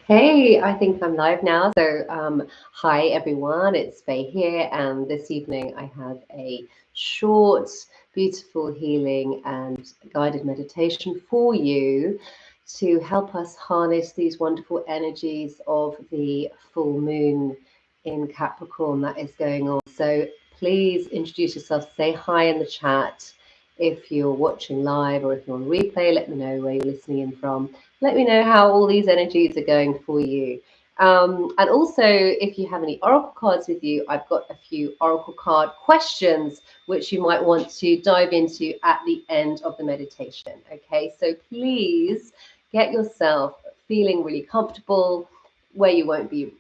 Hey, I think I'm live now. Hi everyone, it's Faye here, and this evening I have a short, beautiful healing and guided meditation for you to help us harness these wonderful energies of the full moon in Capricorn that is going on. So please introduce yourself, say hi in the chat. If you're watching live or if you're on replay, let me know where you're listening in from. Let me know how all these energies are going for you. And also, if you have any oracle cards with you, I've got a few oracle card questions which you might want to dive into at the end of the meditation. Okay, so please get yourself feeling really comfortable where you won't be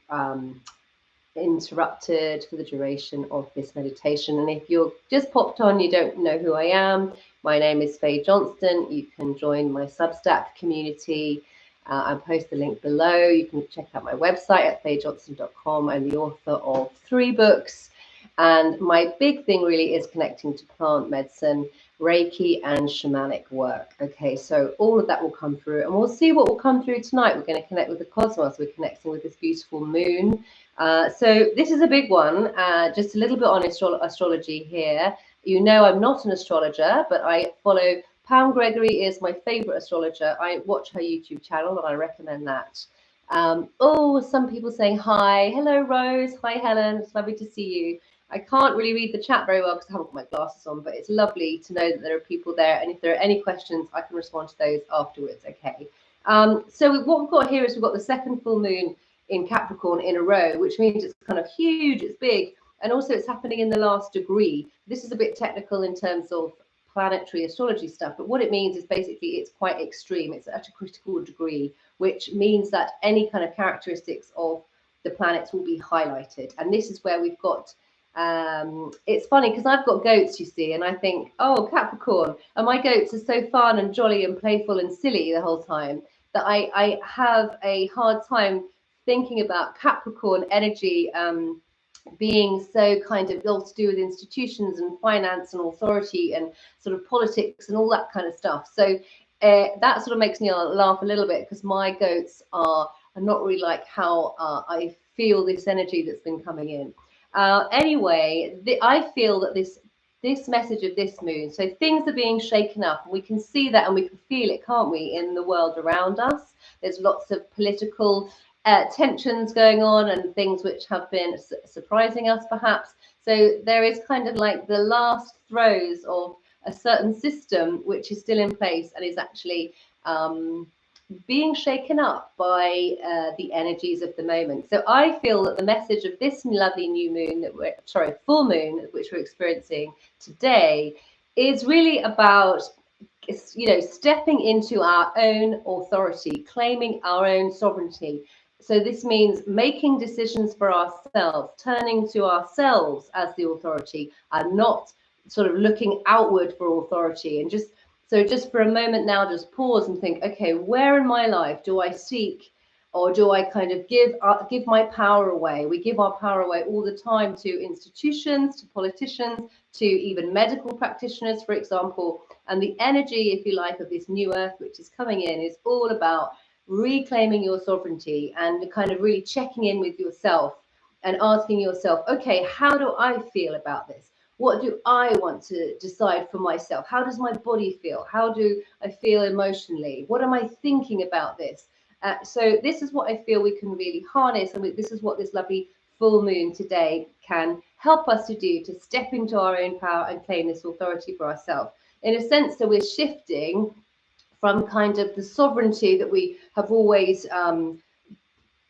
interrupted for the duration of this meditation. And if you're just popped on, you don't know who I am, my name is Fay Johnstone. You can join my Substack community. I'll post the link below. You can check out my website at fayjohnston.com. I'm the author of 3 books. And my big thing really is connecting to plant medicine, Reiki, and shamanic work. Okay, so all of that will come through, and we'll see what will come through tonight. We're going to connect with the cosmos. We're connecting with this beautiful moon. So this is a big one. Just a little bit on astrology here. You know, I'm not an astrologer, but I follow Pam Gregory is my favorite astrologer. I watch her YouTube channel and I recommend that. Oh, some people saying hi. Hello, Rose. Hi, Helen. It's lovely to see you. I can't really read the chat very well because I haven't got my glasses on, but it's lovely to know that there are people there. And if there are any questions, I can respond to those afterwards. Okay. So what we've got here is we've got the second full moon in Capricorn in a row, which means it's kind of huge, it's big, and also it's happening in the last degree. This is a bit technical in terms of planetary astrology stuff, but what it means is basically it's quite extreme. It's at a critical degree, which means that any kind of characteristics of the planets will be highlighted. And this is where we've got it's funny because I've got goats, you see, and I think, oh, Capricorn, and my goats are so fun and jolly and playful and silly the whole time that I have a hard time thinking about Capricorn energy being so kind of all to do with institutions and finance and authority and sort of politics and all that kind of stuff. So that sort of makes me laugh a little bit because my goats are not really like how I feel this energy that's been coming in. Anyway, I feel that this message of this moon, so things are being shaken up, and we can see that and we can feel it, can't we, in the world around us. There's lots of political tensions going on and things which have been surprising us perhaps. So there is kind of like the last throes of a certain system which is still in place and is actually being shaken up by the energies of the moment. So I feel that the message of this lovely new moon that we're, sorry, full moon, which we're experiencing today, is really about, you know, stepping into our own authority, claiming our own sovereignty. So this means making decisions for ourselves, turning to ourselves as the authority and not sort of looking outward for authority. And just for a moment now, just pause and think, okay, where in my life do I seek or do I kind of give my power away? We give our power away all the time to institutions, to politicians, to even medical practitioners, for example. And the energy, if you like, of this new earth, which is coming in, is all about reclaiming your sovereignty and kind of really checking in with yourself and asking yourself, okay, how do I feel about this? What do I want to decide for myself? How does my body feel? How do I feel emotionally? What am I thinking about this? So this is what I feel we can really harness, and this is what this lovely full moon today can help us to do, to step into our own power and claim this authority for ourselves. In a sense, so we're shifting from kind of the sovereignty that we have always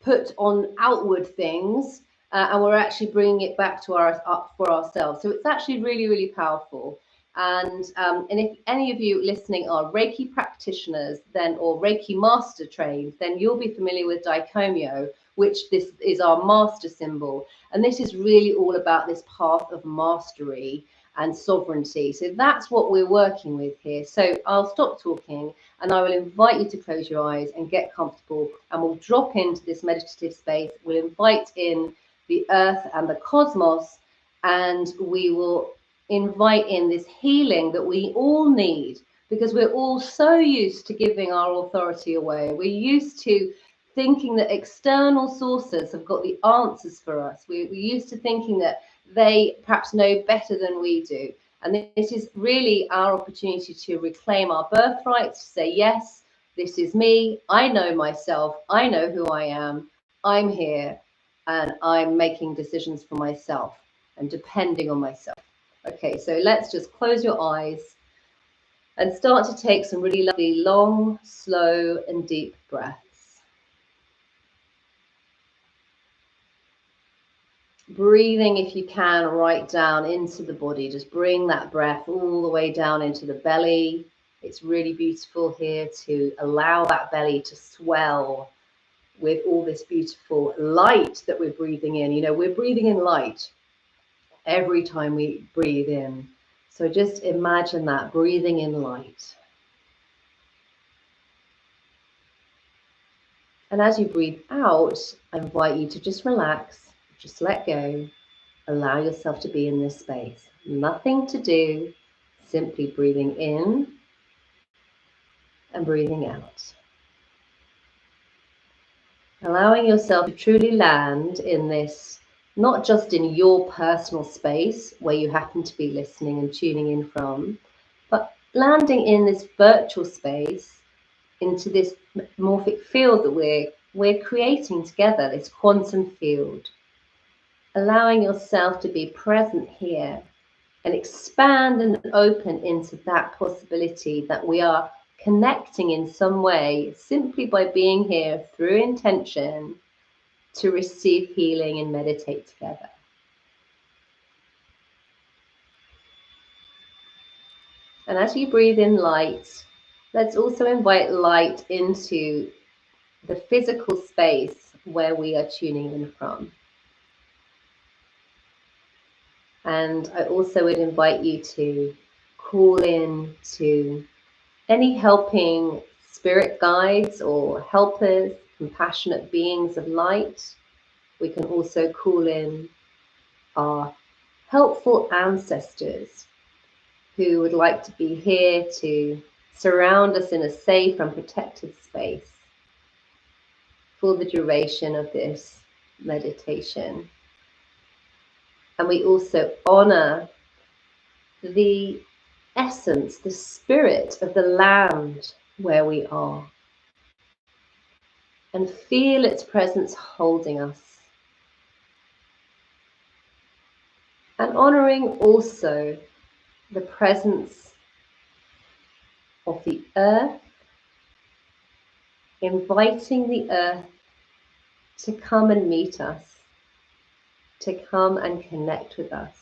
put on outward things, and we're actually bringing it back to up for ourselves. So it's actually really, really powerful. And if any of you listening are Reiki practitioners, then or Reiki master trained, then you'll be familiar with Daikomyo, which this is our master symbol. And this is really all about this path of mastery and sovereignty. So that's what we're working with here. So I'll stop talking and I will invite you to close your eyes and get comfortable, and we'll drop into this meditative space. We'll invite in the earth and the cosmos, and we will invite in this healing that we all need, because we're all so used to giving our authority away. We're used to thinking that external sources have got the answers for us. We're used to thinking that they perhaps know better than we do. And this is really our opportunity to reclaim our birthright, to say, yes, this is me. I know myself. I know who I am. I'm here and I'm making decisions for myself and depending on myself. Okay, so let's just close your eyes and start to take some really lovely, long, slow, and deep breaths. Breathing, if you can, right down into the body. Just bring that breath all the way down into the belly. It's really beautiful here to allow that belly to swell with all this beautiful light that we're breathing in. You know, we're breathing in light every time we breathe in. So just imagine that, breathing in light. And as you breathe out, I invite you to just relax, just let go, allow yourself to be in this space. Nothing to do, simply breathing in and breathing out. Allowing yourself to truly land in this, not just in your personal space where you happen to be listening and tuning in from, but landing in this virtual space into this morphic field that we're creating together, this quantum field. Allowing yourself to be present here and expand and open into that possibility that we are connecting in some way simply by being here through intention to receive healing and meditate together. And as you breathe in light, let's also invite light into the physical space where we are tuning in from. And I also would invite you to call in to any helping spirit guides or helpers, compassionate beings of light. We can also call in our helpful ancestors who would like to be here to surround us in a safe and protected space for the duration of this meditation. And we also honor the essence, the spirit of the land where we are, and feel its presence holding us. And honoring also the presence of the earth, inviting the earth to come and meet us, to come and connect with us.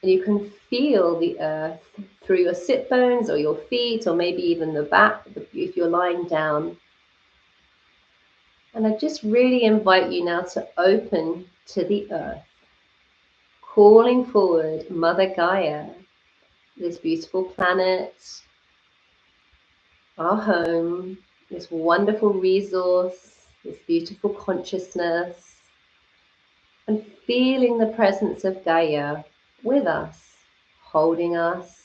And you can feel the earth through your sit bones or your feet, or maybe even the back if you're lying down. And I just really invite you now to open to the earth, calling forward Mother Gaia, this beautiful planet, our home, this wonderful resource, this beautiful consciousness, and feeling the presence of Gaia with us, holding us,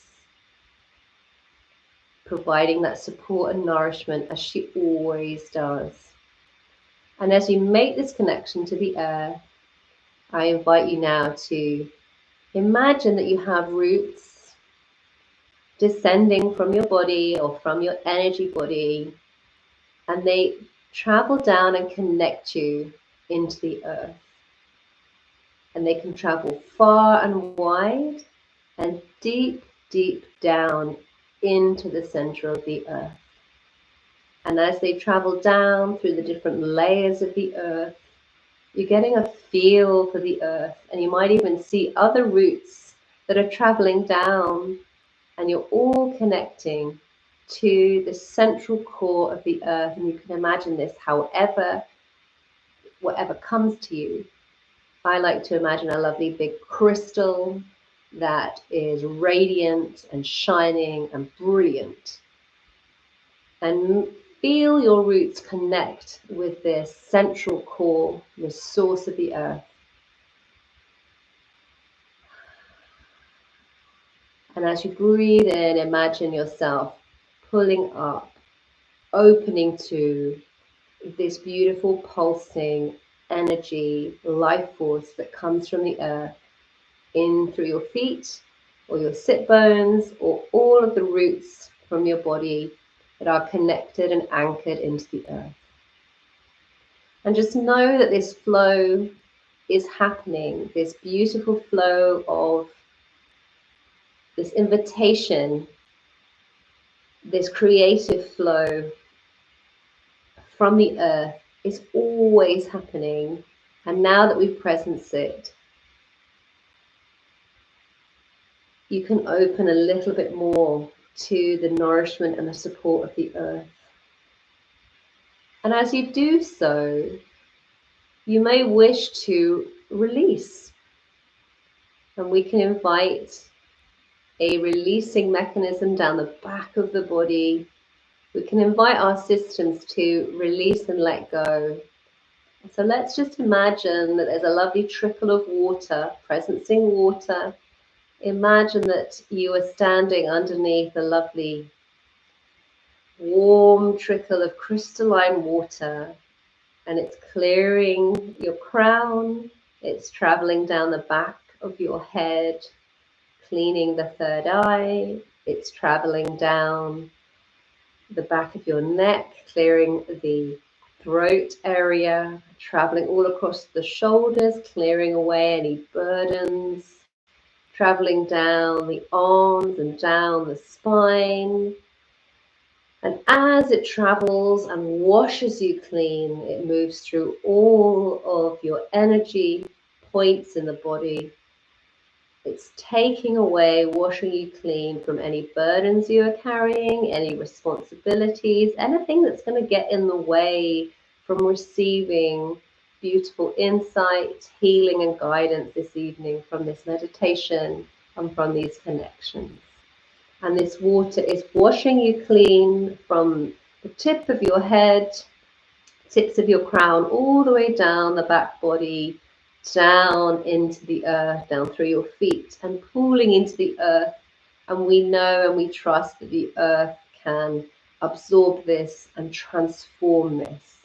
providing that support and nourishment as she always does. And as you make this connection to the earth, I invite you now to imagine that you have roots descending from your body or from your energy body, and they travel down and connect you into the earth. And they can travel far and wide and deep, deep down into the center of the earth. And as they travel down through the different layers of the earth, you're getting a feel for the earth, and you might even see other roots that are traveling down, and you're all connecting to the central core of the earth. And you can imagine this whatever comes to you. I like to imagine a lovely big crystal that is radiant and shining and brilliant. And feel your roots connect with this central core, the source of the earth. And as you breathe in, imagine yourself pulling up, opening to this beautiful pulsing energy, life force that comes from the earth in through your feet or your sit bones or all of the roots from your body that are connected and anchored into the earth. And just know that this flow is happening, this beautiful flow of this invitation, this creative flow from the earth is always happening. And now that we've presenced it, you can open a little bit more to the nourishment and the support of the earth. And as you do so, you may wish to release. And we can invite a releasing mechanism down the back of the body. We can invite our systems to release and let go. So let's just imagine that there's a lovely trickle of water, presencing water. Imagine that you are standing underneath a lovely warm trickle of crystalline water, and it's clearing your crown, it's traveling down the back of your head, cleaning the third eye, it's traveling down the back of your neck, clearing the throat area, traveling all across the shoulders, clearing away any burdens, traveling down the arms and down the spine. And as it travels and washes you clean, it moves through all of your energy points in the body. It's taking away, washing you clean from any burdens you are carrying, any responsibilities, anything that's going to get in the way from receiving beautiful insight, healing, and guidance this evening from this meditation and from these connections. And this water is washing you clean from the tip of your head, tips of your crown, all the way down the back body, down into the earth, down through your feet, and pooling into the earth. And we know and we trust that the earth can absorb this and transform this.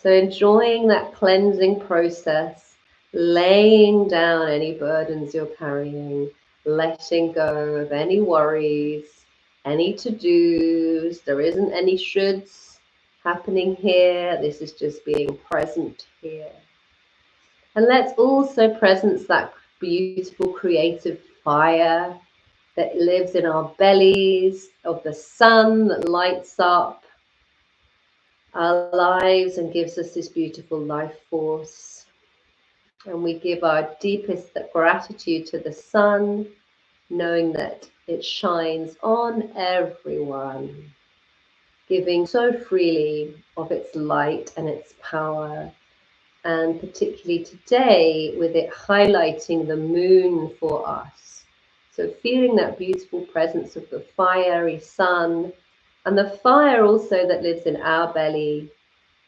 So enjoying that cleansing process, laying down any burdens you're carrying, letting go of any worries, any to-dos. There isn't any shoulds happening here. This is just being present here. And let's also presence that beautiful creative fire that lives in our bellies, of the sun that lights up our lives and gives us this beautiful life force. And we give our deepest gratitude to the sun, knowing that it shines on everyone, giving so freely of its light and its power. And particularly today, with it highlighting the moon for us. So feeling that beautiful presence of the fiery sun, and the fire also that lives in our belly,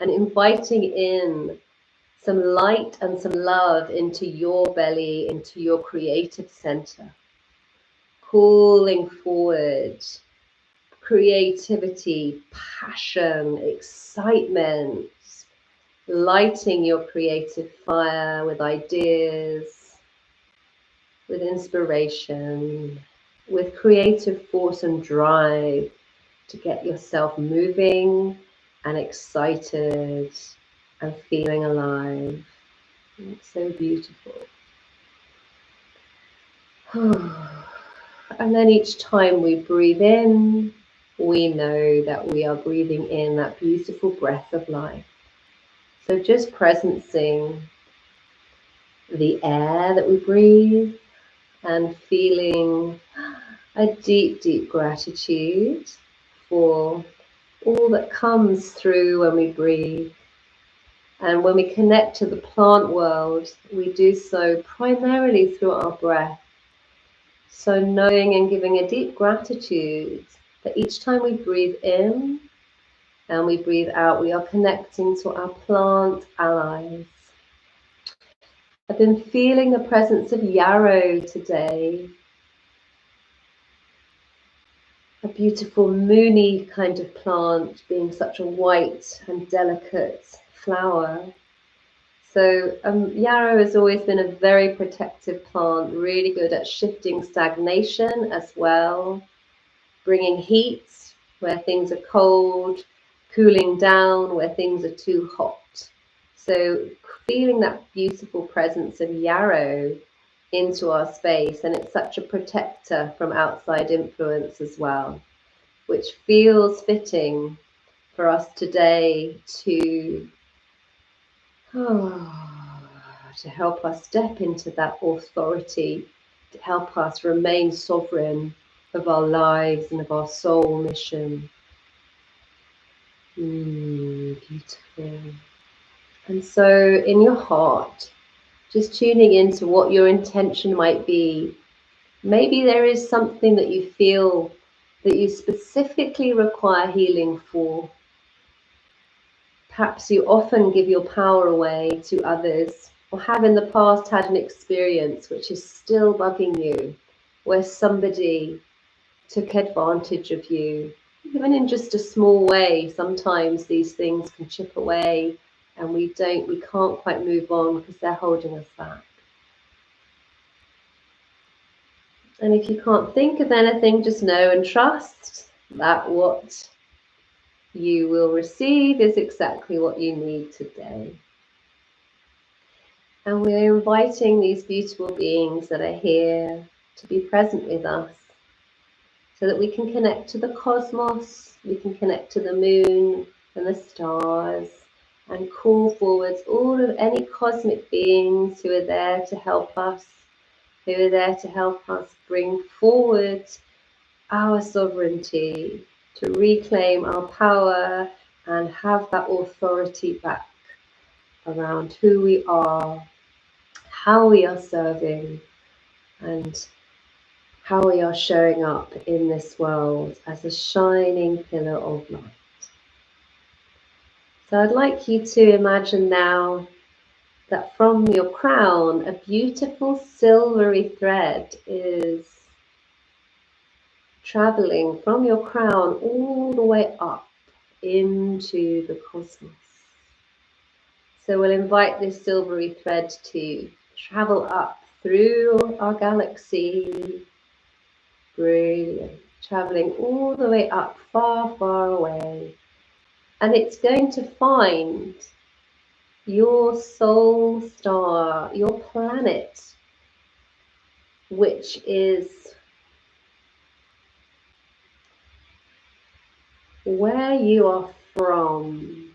and inviting in some light and some love into your belly, into your creative center. Pulling forward creativity, passion, excitement, lighting your creative fire with ideas, with inspiration, with creative force and drive to get yourself moving and excited and feeling alive. It's so beautiful. And then each time we breathe in, we know that we are breathing in that beautiful breath of life. So just presencing the air that we breathe and feeling a deep, deep gratitude for all that comes through when we breathe. And when we connect to the plant world, we do so primarily through our breath. So knowing and giving a deep gratitude that each time we breathe in and we breathe out, we are connecting to our plant allies. I've been feeling the presence of yarrow today. a beautiful moony kind of plant, being such a white and delicate flower. So yarrow has always been a very protective plant, really good at shifting stagnation as well, bringing heat where things are cold, cooling down where things are too hot. So feeling that beautiful presence of yarrow into our space, and it's such a protector from outside influence as well, which feels fitting for us today to help us step into that authority, to help us remain sovereign of our lives and of our soul mission. Beautiful. And so in your heart, just tuning into what your intention might be. Maybe there is something that you feel that you specifically require healing for. Perhaps you often give your power away to others, or have in the past had an experience which is still bugging you, where somebody took advantage of you, even in just a small way. Sometimes these things can chip away and we can't quite move on because they're holding us back. And if you can't think of anything, just know and trust that what you will receive is exactly what you need today. And we're inviting these beautiful beings that are here to be present with us so that we can connect to the cosmos, we can connect to the moon and the stars, and call forwards all of any cosmic beings who are there to help us, who are there to help us bring forward our sovereignty, to reclaim our power and have that authority back around who we are, how we are serving, and how we are showing up in this world as a shining pillar of light. So I'd like you to imagine now that from your crown, a beautiful silvery thread is traveling from your crown all the way up into the cosmos. So we'll invite this silvery thread to travel up through our galaxy. Brilliant. Traveling all the way up, far, far away. And it's going to find your soul star, your planet, which is where you are from.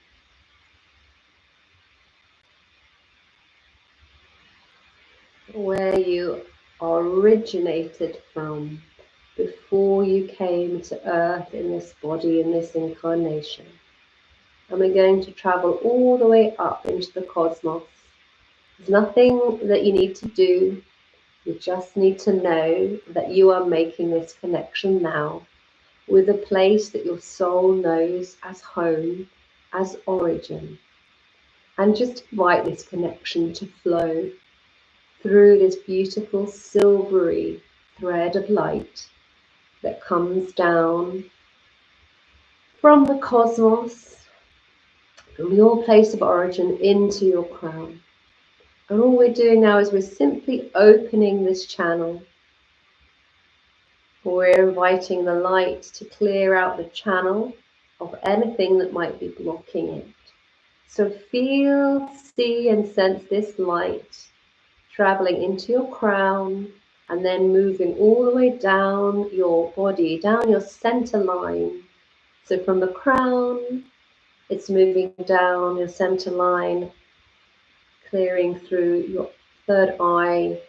Where you originated from before you came to Earth in this body, in this incarnation. And we're going to travel all the way up into the cosmos. There's nothing that you need to do. You just need to know that you are making this connection now with a place that your soul knows as home, as origin. And just invite this connection to flow through this beautiful silvery thread of light that comes down from the cosmos, from your place of origin into your crown. And all we're doing now is we're simply opening this channel. We're inviting the light to clear out the channel of anything that might be blocking it. So feel, see and sense this light traveling into your crown and then moving all the way down your body, down your center line. So from the crown, it's moving down your center line, clearing through your third eye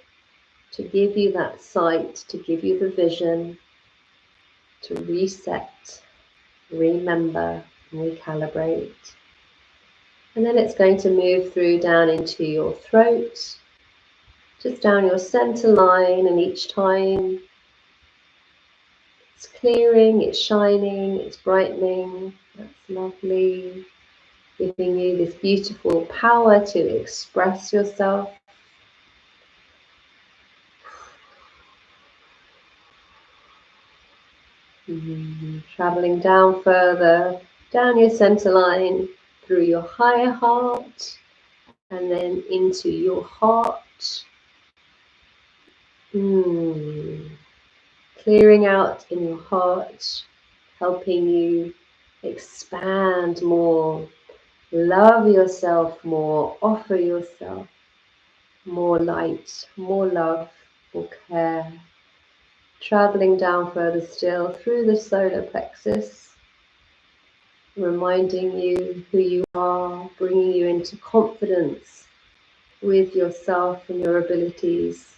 to give you that sight, to give you the vision, to reset, remember, and recalibrate. And then it's going to move through down into your throat, just down your center line, and each time it's clearing, it's shining, it's brightening. That's lovely. Giving you this beautiful power to express yourself. Traveling down further, down your center line, through your higher heart, and then into your heart. Clearing out in your heart, helping you expand more, love yourself more, offer yourself more light, more love, more care. Traveling down further still through the solar plexus, reminding you who you are, bringing you into confidence with yourself and your abilities,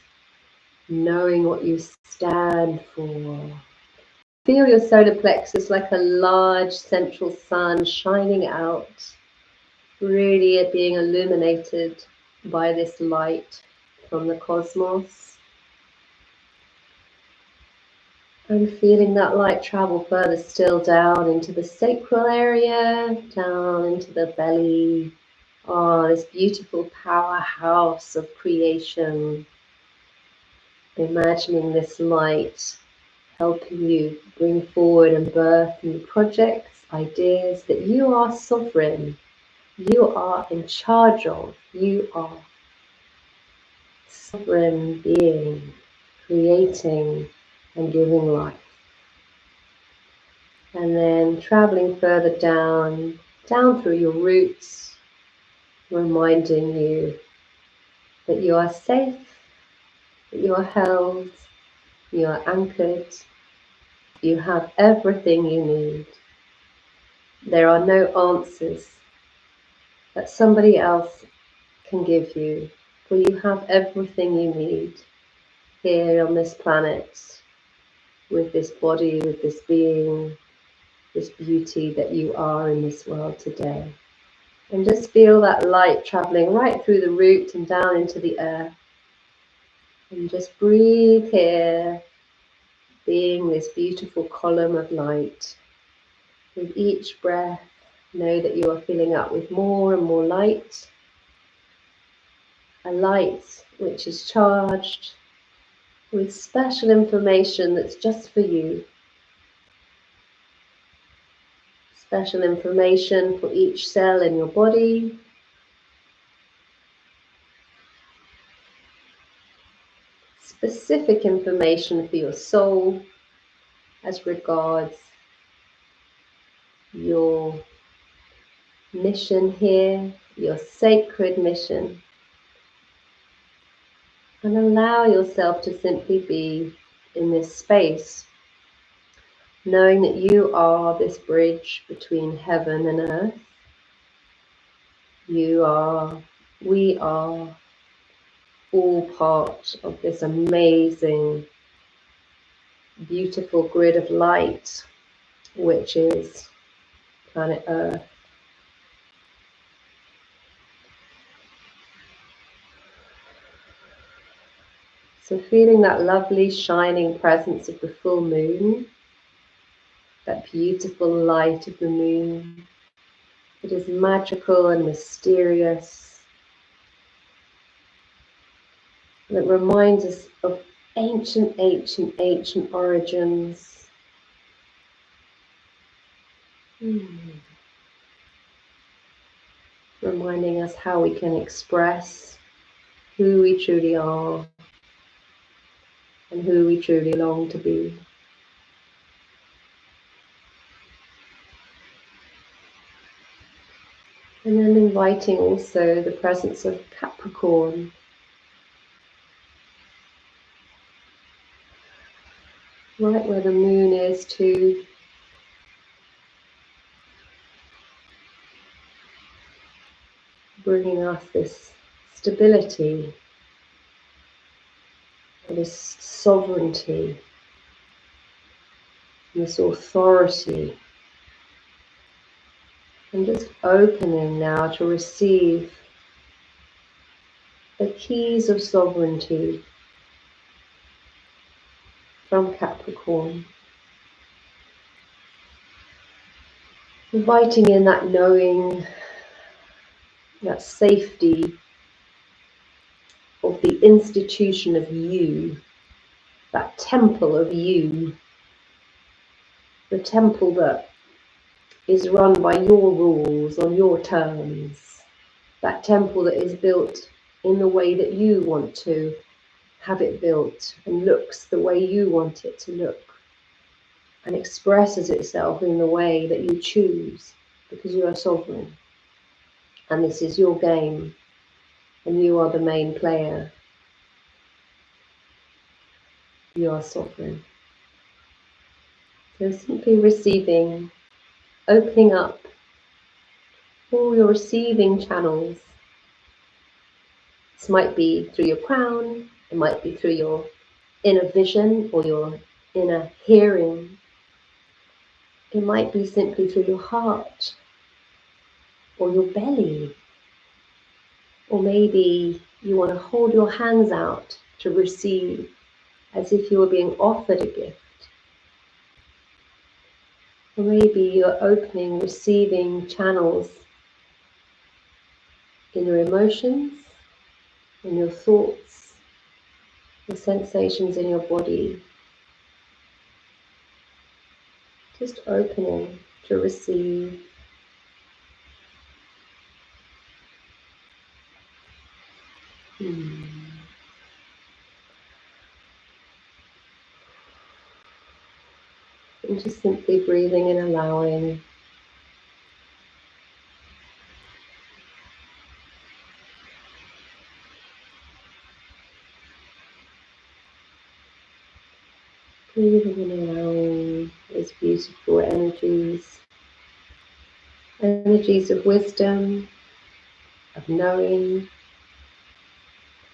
knowing what you stand for. Feel your solar plexus like a large central sun shining out, really being illuminated by this light from the cosmos. And feeling that light travel further still down into the sacral area, down into the belly. Oh, this beautiful powerhouse of creation. Imagining this light helping you bring forward and birth new projects, ideas that you are sovereign, you are in charge of, you are sovereign being, creating and giving life. And then traveling further down through your roots, reminding you that you are safe, that you are held, you are anchored, you have everything you need. There are no answers that somebody else can give you, for you have everything you need here on this planet, with this body, with this being, this beauty that you are in this world today. And just feel that light traveling right through the root and down into the earth. And just breathe here, being this beautiful column of light. With each breath, know that you are filling up with more and more light. A light which is charged with special information that's just for you. Special information for each cell in your body. Specific information for your soul as regards your mission here, your sacred mission. And allow yourself to simply be in this space, knowing that you are this bridge between heaven and earth. We are all part of this amazing, beautiful grid of light, which is planet Earth. So feeling that lovely shining presence of the full moon, that beautiful light of the moon. It is magical and mysterious. And it reminds us of ancient origins. Reminding us how we can express who we truly are and who we truly long to be. And then inviting also the presence of Capricorn. Right where the moon is too. Bringing us this stability, this sovereignty, this authority. And just opening now to receive the keys of sovereignty from Capricorn. Inviting in that knowing, that safety of the institution of you, that temple of you, the temple that is run by your rules, on your terms, that temple that is built in the way that you want to have it built and looks the way you want it to look and expresses itself in the way that you choose, because you are sovereign and this is your game and you are the main player. You are sovereign. So simply receiving, opening up all your receiving channels. This might be through your crown, it might be through your inner vision or your inner hearing. It might be simply through your heart or your belly. Or maybe you want to hold your hands out to receive as if you were being offered a gift. Or maybe you're opening, receiving channels in your emotions, in your thoughts, the sensations in your body. Just opening to receive. And just simply breathing and allowing. Breathing and allowing these beautiful energies. Energies of wisdom, of knowing,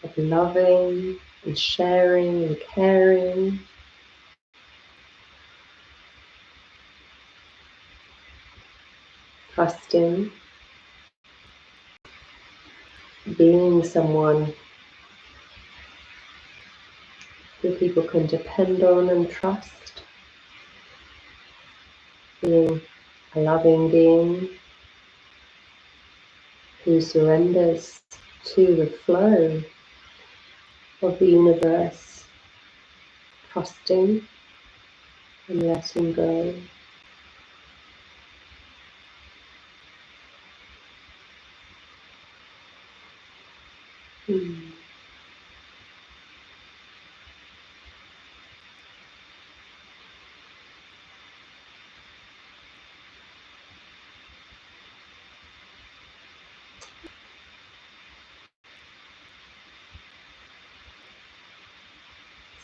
of loving and sharing and caring. Trusting, being someone who people can depend on and trust, being a loving being who surrenders to the flow of the universe, trusting and letting go.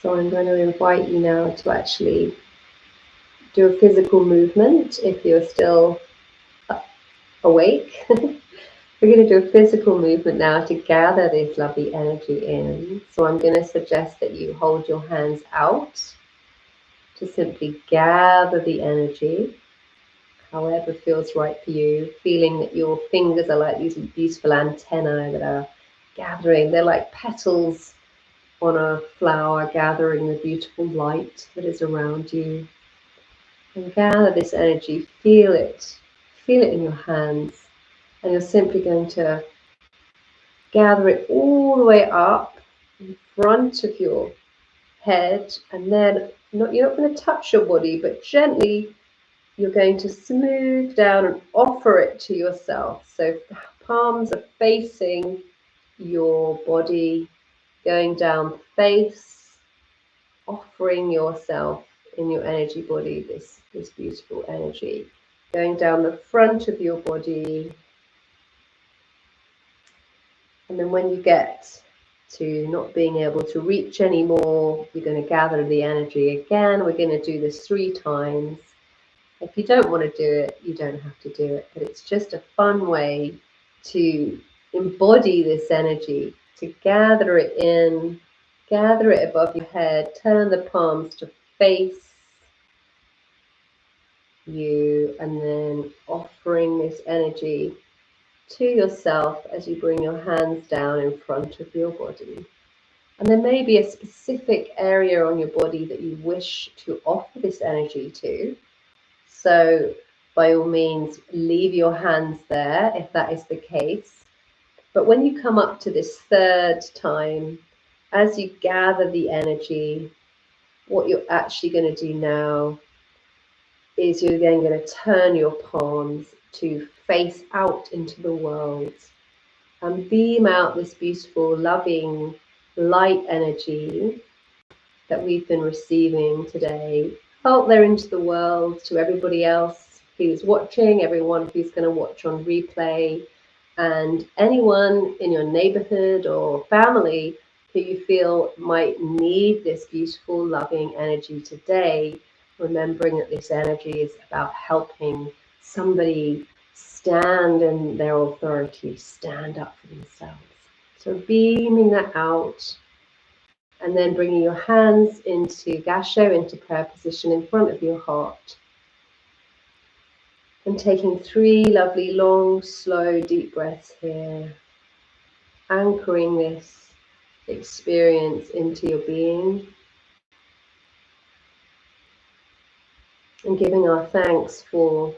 So I'm going to invite you now to actually do a physical movement if you're still awake. We're going to do a physical movement now to gather this lovely energy in. So I'm going to suggest that you hold your hands out to simply gather the energy, however feels right for you, feeling that your fingers are like these beautiful antennae that are gathering. They're like petals on a flower, gathering the beautiful light that is around you. And gather this energy, feel it in your hands. And you're simply going to gather it all the way up in front of your head, and then you're not going to touch your body, but gently you're going to smooth down and offer it to yourself. So palms are facing your body, going down the face, offering yourself in your energy body this beautiful energy. Going down the front of your body. And then when you get to not being able to reach anymore, you're going to gather the energy again. We're going to do this 3 times. If you don't want to do it, you don't have to do it. But it's just a fun way to embody this energy, to gather it in, gather it above your head, turn the palms to face you, and then offering this energy to yourself as you bring your hands down in front of your body. And there may be a specific area on your body that you wish to offer this energy to. So by all means, leave your hands there if that is the case. But when you come up to this 3rd time, as you gather the energy, what you're actually going to do now is you're then going to turn your palms to face out into the world and beam out this beautiful, loving, light energy that we've been receiving today out there into the world, to everybody else who's watching, everyone who's going to watch on replay, and anyone in your neighborhood or family who you feel might need this beautiful, loving energy today, remembering that this energy is about helping somebody stand in their authority, stand up for themselves. So beaming that out, and then bringing your hands into Gasho, into prayer position in front of your heart. And taking 3 lovely, long, slow, deep breaths here. Anchoring this experience into your being. And giving our thanks for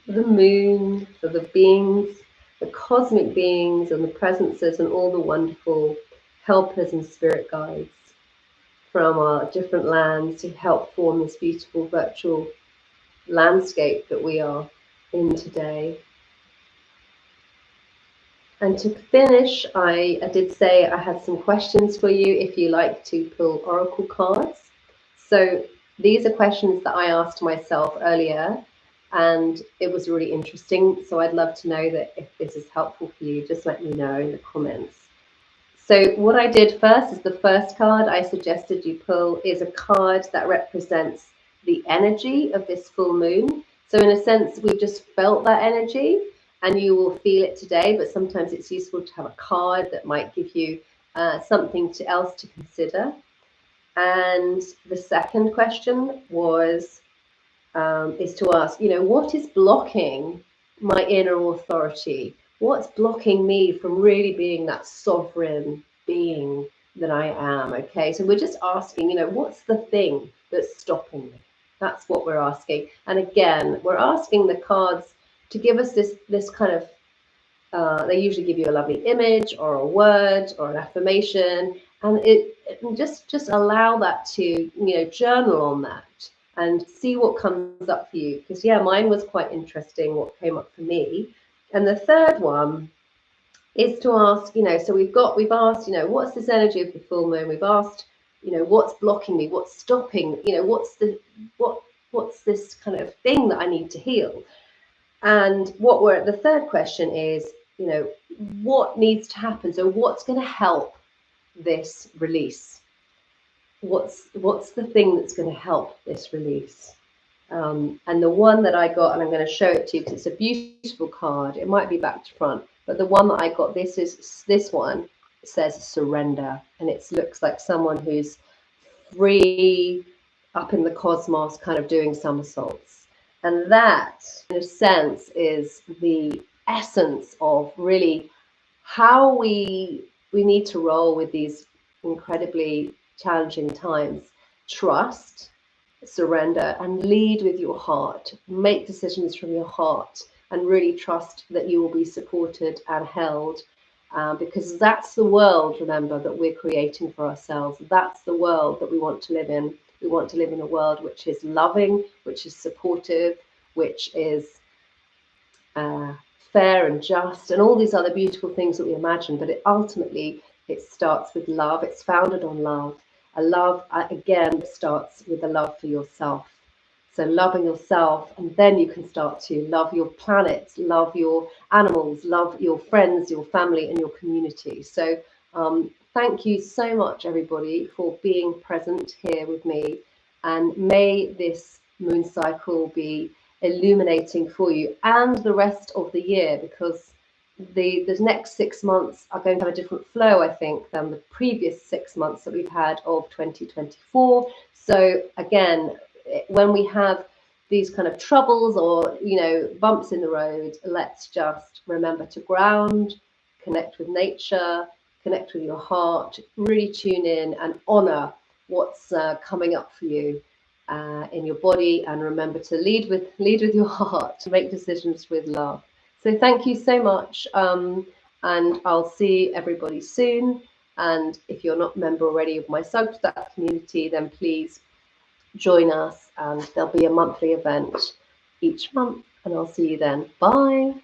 the moon, for the beings, the cosmic beings and the presences and all the wonderful helpers and spirit guides from our different lands to help form this beautiful virtual landscape that we are in today. And to finish, I did say I had some questions for you if you like to pull oracle cards. So these are questions that I asked myself earlier, and it was really interesting. So I'd love to know that if this is helpful for you, just let me know in the comments. So what I did first is the first card I suggested you pull is a card that represents the energy of this full moon. So in a sense, we've just felt that energy and you will feel it today, but sometimes it's useful to have a card that might give you something else to consider. And the second question was, is to ask, what is blocking my inner authority? What's blocking me from really being that sovereign being that I am? Okay, so we're just asking, what's the thing that's stopping me? That's what we're asking. And again, we're asking the cards to give us this kind of, they usually give you a lovely image or a word or an affirmation, and it just allow that to, journal on that and see what comes up for you. Because yeah, mine was quite interesting what came up for me. And the third one is to ask, so we've asked, what's this energy of the full moon? We've asked, what's blocking me? What's stopping? What's this kind of thing that I need to heal? And the third question is, what needs to happen? So what's going to help this release? What's the thing that's going to help this release? And the one that I got, and I'm going to show it to you because it's a beautiful card. It might be back to front, but the one that I got, this one says surrender, and it looks like someone who's free up in the cosmos, kind of doing somersaults. And that, in a sense, is the essence of really how we need to roll with these incredibly challenging times. Trust, surrender, and lead with your heart. Make decisions from your heart and really trust that you will be supported and held, because that's the world, remember, that we're creating for ourselves. That's the world that we want to live in. We want to live in a world which is loving, which is supportive, which is fair and just, and all these other beautiful things that we imagine. But ultimately, it starts with love. It's founded on love. A love, again, starts with a love for yourself. So loving yourself, and then you can start to love your planet, love your animals, love your friends, your family, and your community. So thank you so much, everybody, for being present here with me. And may this moon cycle be illuminating for you and the rest of the year, because the next 6 months are going to have a different flow, I think, than the previous 6 months that we've had of 2024. So again, when we have these kind of troubles or bumps in the road, let's just remember to ground, connect with nature, connect with your heart, really tune in and honor what's coming up for you in your body, and remember to lead with your heart, to make decisions with love. So thank you so much, and I'll see everybody soon. And if you're not a member already of my Substack community, then please join us, and there'll be a monthly event each month, and I'll see you then. Bye.